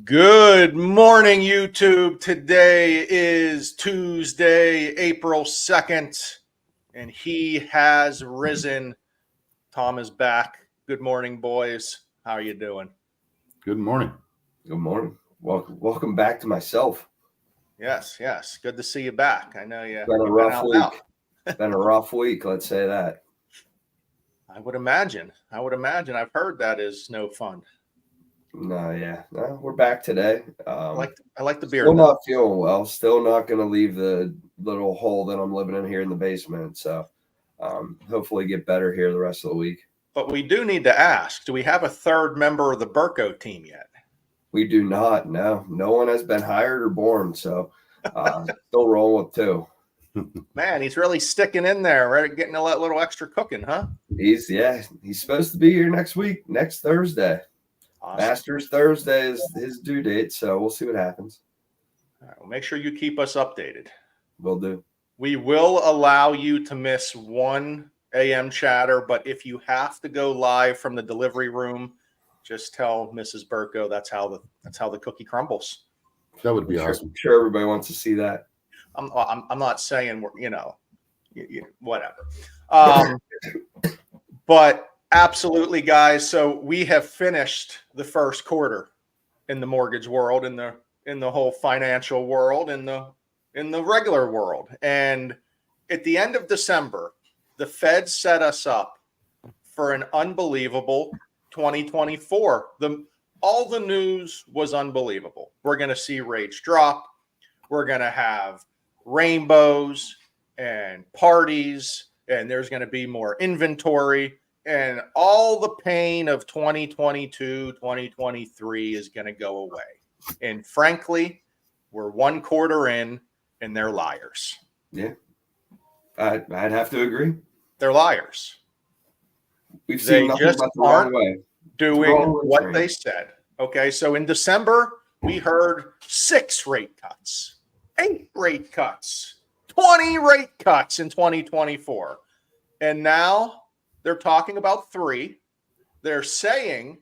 Good morning, YouTube. Today is Tuesday, April 2nd, and he has risen. Tom is back. Good morning, boys. How are you doing? Good morning. Good morning. Welcome back to myself. Yes. Good to see you back. I know you. Been a rough week. Been a rough week, let's say that. I would imagine. I've heard that is no fun. No, we're back today. I like the beer. Still not feeling well. Still not going to leave the little hole that I'm living in here in the basement. So hopefully get better here the rest of the week. But we do need to ask, do we have a third member of the Burko team yet? We do not. No one has been hired or born. So still rolling with two. Man, he's really sticking in there, right? Getting a little extra cooking, huh? He's supposed to be here next Thursday. Awesome. Masters Thursday is his due date, so we'll see what happens. All right, well, make sure you keep us updated. Will do. We will allow you to miss one Amchatter, but if you have to go live from the delivery room, just tell Mrs. Burko that's how the cookie crumbles. That would be awesome. I'm sure everybody wants to see that. I'm not saying whatever. But absolutely, guys. So we have finished the first quarter in the mortgage world, in the whole financial world, in the regular world. And at the end of December, the Fed set us up for an unbelievable 2024. All the news was unbelievable. We're going to see rates drop. We're going to have rainbows and parties, and there's going to be more inventory. And all the pain of 2022, 2023 is going to go away. And frankly, we're one quarter in, and they're liars. Yeah, I'd have to agree. They're liars. We've seen nothing but the wrong way. Doing what they said. Okay, so in December, we heard 6 rate cuts, 8 rate cuts, 20 rate cuts in 2024. And now they're talking about 3. They're saying,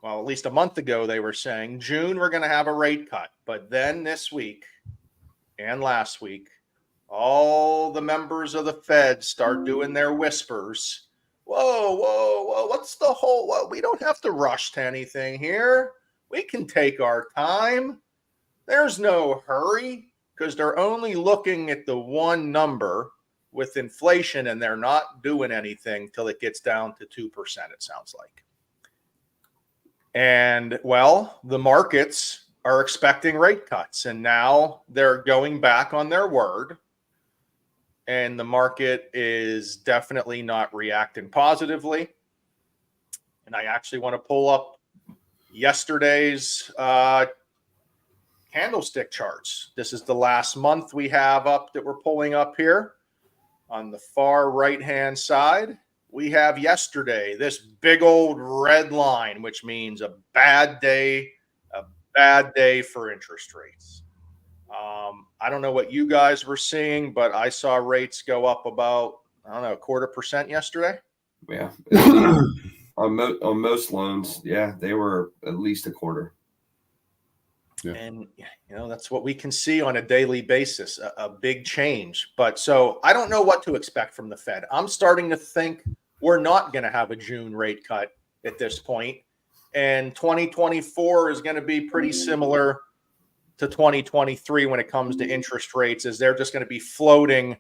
well, at least a month ago, they were saying June, we're going to have a rate cut. But then this week and last week, all the members of the Fed start doing their whispers. Whoa, what's the whole, well, we don't have to rush to anything here. We can take our time. There's no hurry, because they're only looking at the one number with inflation, and they're not doing anything till it gets down to 2%, it sounds like. And, well, the markets are expecting rate cuts, and now they're going back on their word. And the market is definitely not reacting positively. And I actually want to pull up yesterday's candlestick charts. This is the last month we have up that we're pulling up here. On the far right-hand side, we have yesterday, this big old red line, which means a bad day for interest rates. I don't know what you guys were seeing, but I saw rates go up about, 0.25% yesterday. Yeah. on most loans, yeah, they were at least 1/4. Yeah. And, that's what we can see on a daily basis, a big change. But so I don't know what to expect from the Fed. I'm starting to think we're not going to have a June rate cut at this point. And 2024 is going to be pretty similar to 2023 when it comes to interest rates, as they're just going to be floating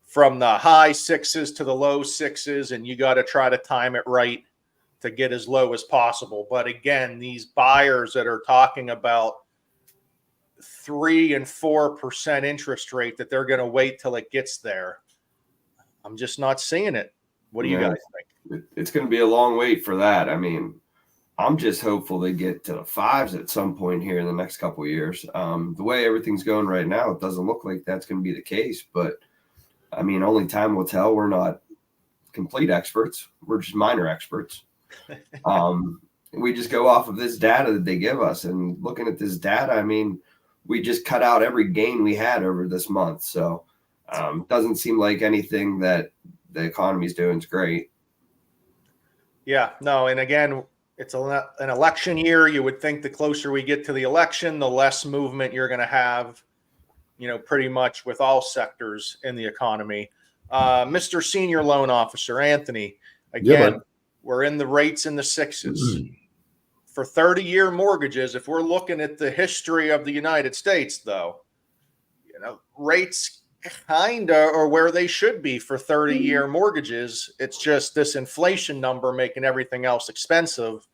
from the high 6s to the low 6s, and you got to try to time it right to get as low as possible. But again, these buyers that are talking about 3 and 4% interest rate, that they're going to wait till it gets there, I'm just not seeing it. What do you guys think? It's going to be a long wait for that. I mean, I'm just hopeful they get to the 5s at some point here in the next couple of years. The way everything's going right now, it doesn't look like that's going to be the case. But, I mean, only time will tell. We're not complete experts. We're just minor experts. We just go off of this data that they give us. And looking at this data, I mean, we just cut out every gain we had over this month. So doesn't seem like anything that the economy's doing is great. Yeah, no. And again, It's an election year. You would think the closer we get to the election, the less movement you're going to have, pretty much with all sectors in the economy. Mr. Senior Loan Officer, Anthony, again, Yeah, we're in the rates in the sixes. For 30-year mortgages, if we're looking at the history of the United States, though, rates kind of are where they should be for 30-year mortgages. It's just this inflation number making everything else expensive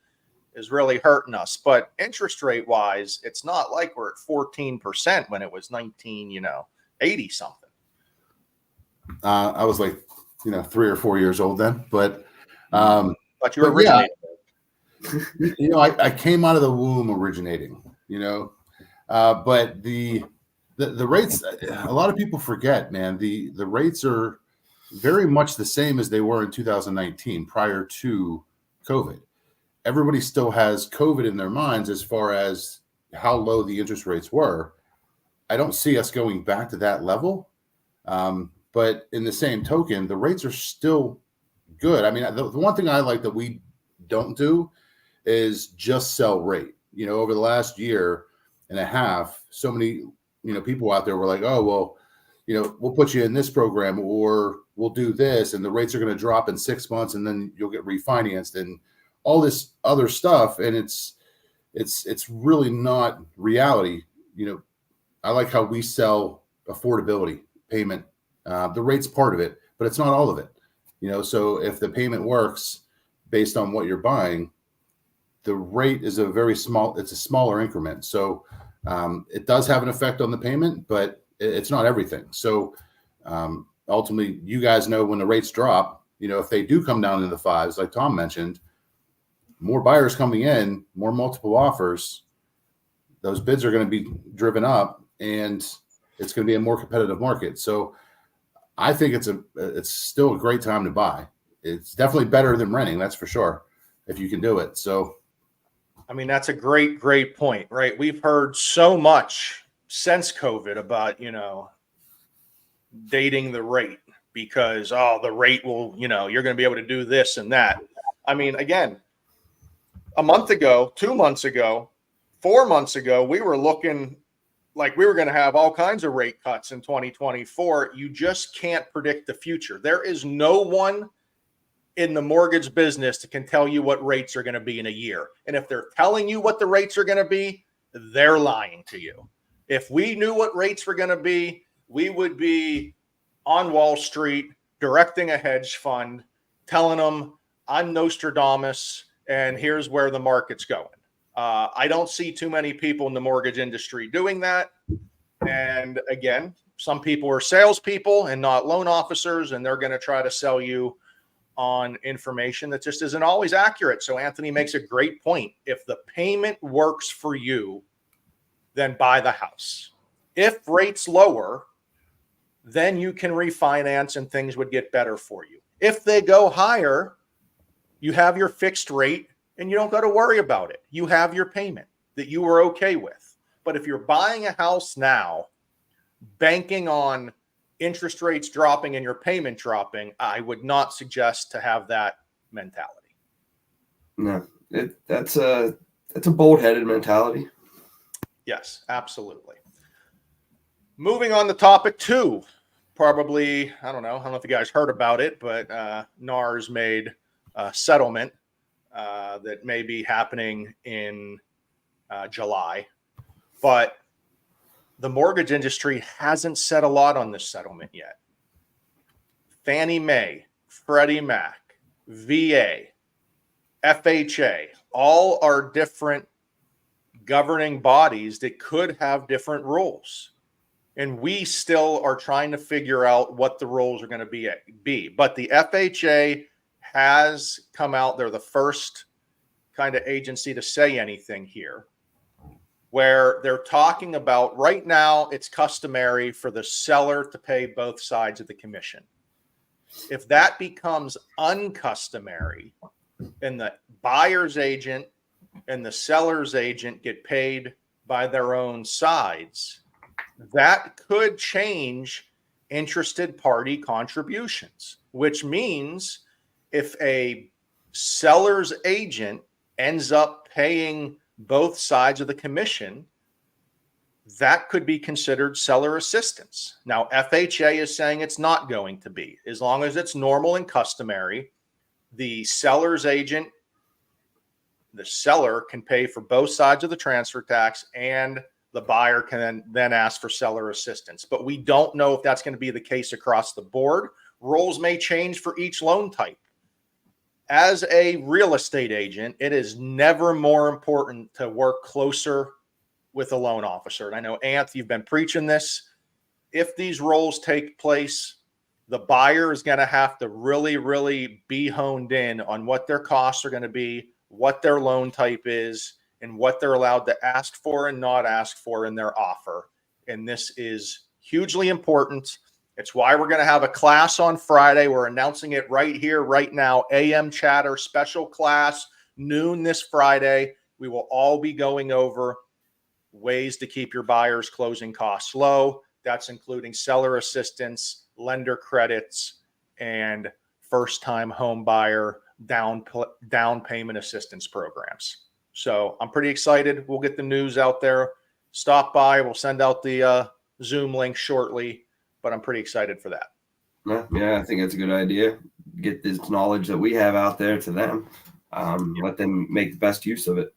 is really hurting us. But interest rate wise, it's not like we're at 14% when it was 80 something. I was like, 3 or 4 years old then, but But you originated. Yeah, I came out of the womb originating, but the rates, a lot of people forget, man, the rates are very much the same as they were in 2019 prior to COVID. Everybody still has COVID in their minds as far as how low the interest rates were. I don't see us going back to that level. But in the same token, the rates are still good. I mean, the one thing I like that we don't do is just sell rate. Over the last year and a half, so many, people out there were like, oh, well, we'll put you in this program or we'll do this and the rates are going to drop in 6 months and then you'll get refinanced and all this other stuff. And it's really not reality. I like how we sell affordability payment. The rate's part of it, but it's not all of it. So if the payment works based on what you're buying, the rate is it's a smaller increment. So it does have an effect on the payment, but it's not everything. So ultimately, you guys know when the rates drop, if they do come down into the fives, like Tom mentioned, more buyers coming in, more multiple offers, those bids are going to be driven up and it's going to be a more competitive market. So I think it's still a great time to buy. It's definitely better than renting, that's for sure, if you can do it. So, I mean, that's a great point, right? We've heard so much since COVID about, dating the rate because, the rate will, you're going to be able to do this and that. I mean, again, a month ago, 2 months ago, 4 months ago, we were looking like we were going to have all kinds of rate cuts in 2024. You just can't predict the future. There is no one in the mortgage business that can tell you what rates are going to be in a year. And if they're telling you what the rates are going to be, they're lying to you. If we knew what rates were going to be, we would be on Wall Street directing a hedge fund, telling them, I'm Nostradamus, and here's where the market's going. I don't see too many people in the mortgage industry doing that. And again, some people are salespeople and not loan officers, and they're going to try to sell you on information that just isn't always accurate. So Anthony makes a great point. If the payment works for you, then buy the house. If rates lower, then you can refinance and things would get better for you. If they go higher, you have your fixed rate and you don't got to worry about it. You have your payment that you were okay with. But if you're buying a house now, banking on interest rates dropping and your payment dropping, I would not suggest to have that mentality. No, that's a bold-headed mentality. Yes, absolutely. Moving on to topic 2, probably, I don't know if you guys heard about it, but NARS made a settlement that may be happening in July. But the mortgage industry hasn't said a lot on this settlement yet. Fannie Mae, Freddie Mac, VA, FHA, all are different governing bodies that could have different rules. And we still are trying to figure out what the rules are going to be. But the FHA has come out. They're the first kind of agency to say anything here, where they're talking about right now it's customary for the seller to pay both sides of the commission. If that becomes uncustomary and the buyer's agent and the seller's agent get paid by their own sides, that could change interested party contributions, which means if a seller's agent ends up paying both sides of the commission, that could be considered seller assistance. Now, FHA is saying it's not going to be. As long as it's normal and customary, the seller's agent, the seller can pay for both sides of the transfer tax, and the buyer can then ask for seller assistance. But we don't know if that's going to be the case across the board. Roles may change for each loan type. As a real estate agent, it is never more important to work closer with a loan officer. And I know, Anth, you've been preaching this. If these roles take place, the buyer is going to have to really, really be honed in on what their costs are going to be, what their loan type is, and what they're allowed to ask for and not ask for in their offer. And this is hugely important. It's why we're going to have a class on Friday. We're announcing it right here, right now. Amchatter special class, noon this Friday. We will all be going over ways to keep your buyer's closing costs low. That's including seller assistance, lender credits, and first-time home buyer down payment assistance programs. So I'm pretty excited. We'll get the news out there. Stop by. We'll send out the Zoom link shortly, but I'm pretty excited for that. Yeah, I think that's a good idea. Get this knowledge that we have out there to them. Let them make the best use of it.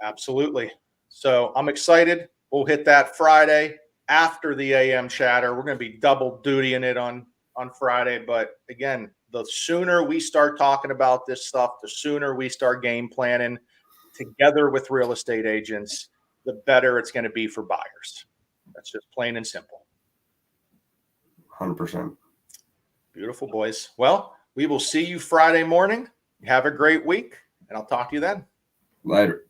Absolutely. So I'm excited. We'll hit that Friday after the AM chatter. We're going to be double dutying it on Friday. But again, the sooner we start talking about this stuff, the sooner we start game planning together with real estate agents, the better it's going to be for buyers. That's just plain and simple. 100%. Beautiful, boys. Well, we will see you Friday morning. Have a great week, and I'll talk to you then. Later.